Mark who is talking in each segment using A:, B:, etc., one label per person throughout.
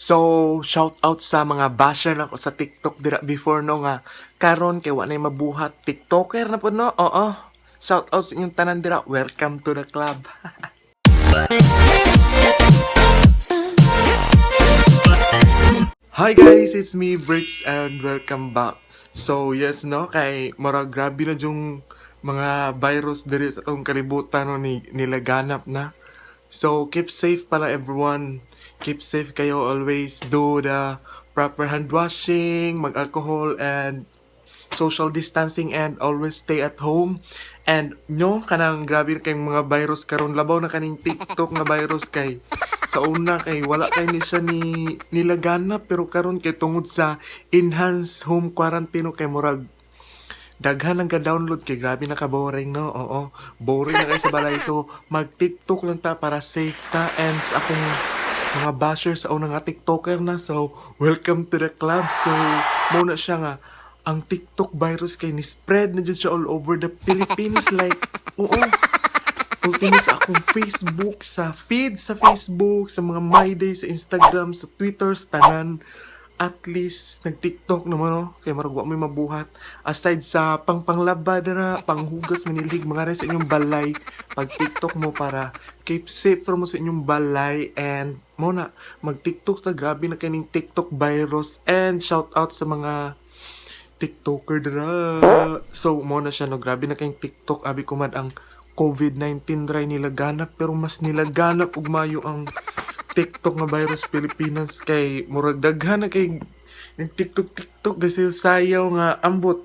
A: So, shout out sa mga basher na ko sa TikTok dira before no nga karon kay wa nay mabuhat TikToker na po no. Oo. Shout out sa inyong tanan dira. Welcome to the club. Hi guys, it's me Bricks and welcome back. So, yes no kay murag grabe na yung mga virus diri sa atong kalibutan no nilaganap na. So, keep safe pala everyone. Keep safe kayo always. Do the proper hand washing, mag-alcohol, and social distancing, and always stay at home. And nyo, kanang grabe kayong mga virus karon labaw na kaning TikTok nga virus kay sa una kay wala kay ni siya nilaganap pero karon kay tungod sa enhanced home quarantine kay murag daghan ang ka-download kay grabe na ka-boring no. Oo, boring na kayo sa balay. So mag-TikTok lang ta para safe ta. And sa akong mga bashers sa unang nga TikToker na, so welcome to the club. So muna siya nga ang TikTok virus kay ni spread na dyan siya all over the Philippines. Like oo, ultimo sa akong Facebook, sa feed sa Facebook, sa mga My Day, sa Instagram, sa Twitter, sa tanan. At least nag-TikTok naman no, kay marag wa may mabuhat. Aside sa panglaba dira, panghugas manilig mga rin sa inyong balay, pag TikTok mo para keep safe from mo sa inyong balay. And mo na mag-TikTok ta, grabe na kaning TikTok virus. And shout out sa mga TikToker dira. So mo na siya no, grabe na kayong TikTok. Abi ko man ang COVID-19 dry nilaganap, pero mas nilaganap ug mayo ang TikTok nga virus Pilipinas kay murag daghan na kay TikTok kasi sayaw nga ambot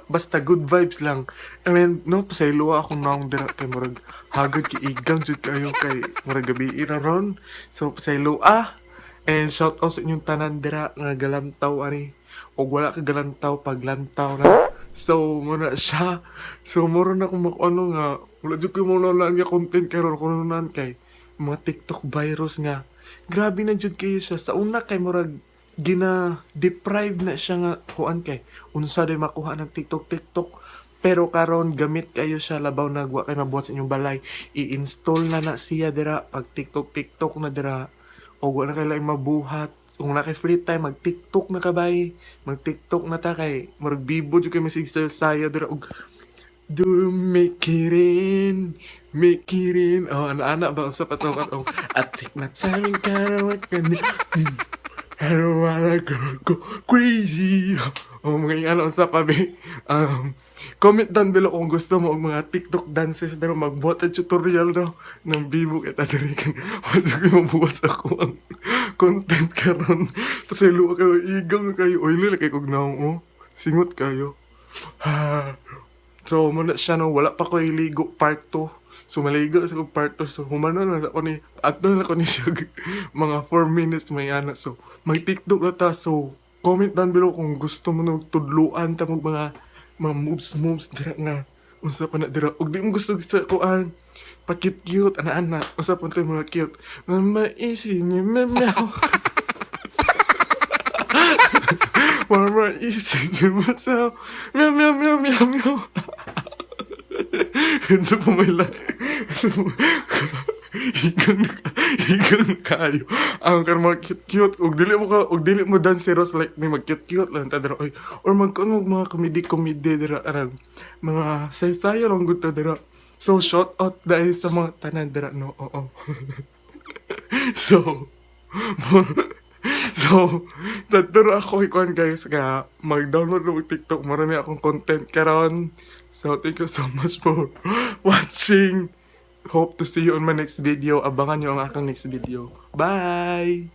A: basta good vibes lang. I mean no, pasaylo akong naong dira kay murag hagad kay igang jud kayo kay murag gabi na ron. So pasaylo and shout out sa inyong tanan dira nga galantaw ani og wala ka galantaw paglantaw na. So muna siya. So moro na kung ano nga wala jud ko mo lang nga content karon kununan kay mga TikTok virus nga grabe na jud kayo siya. Sa una kay murag gina-deprive na siya nga kuan kay unsa day makuha ng TikTok. Pero karon gamit kayo siya labaw nagwa kay mabuhat sa inyong balay. I-install na siya dira pag TikTok na dira. O wala kay laing mabuhat. Kung na kay free time mag-TikTok na kabay. Mag-TikTok na ta kay murag bibo jud kay message saya dira og do make it in. Oh, anak ba sa patong atik na timing karawat ka ni. I don't wanna go crazy. Oh, mga ano sa pabi. Comment down below kung gusto mo og mga TikTok dances pero magbuhat ang tutorial daw ng bibo kita dirikan. Wala ko mabuhat sa ako ang content karon. Pasaylo kayo igang kayo oily na kayo kog naong singot kayo. So, muna siya no, wala pa ko iligo part 2. So, maligo sa ko part 2. So, humano na ako ni, at na ako ni siya mga 4 minutes may anak. So, may TikTok na ta. So, comment down below kung gusto mo nung tudluan ta mga moves dira nga. Unsa pa na dira. Og di mo gusto sa kuan. Pa-cute, anak-anak. Unsa pa tayo mga cute. Mama, easy, meow. Mama, easy, meow. Meow. Ito po may higang na kayo. Ang karma cute. Og dili mo danceros like may mag-cute lang ta dira. Or magkuno mga comedy dira arang mga say-sayo lang gud ta dira. So shout out dahil sa mga tanan dira no. Oo. So taturo ako ikuan guys nga mag-download ng TikTok. Marami akong content karon. So, thank you so much for watching. Hope to see you on my next video. Abangan nyo ang aking next video. Bye!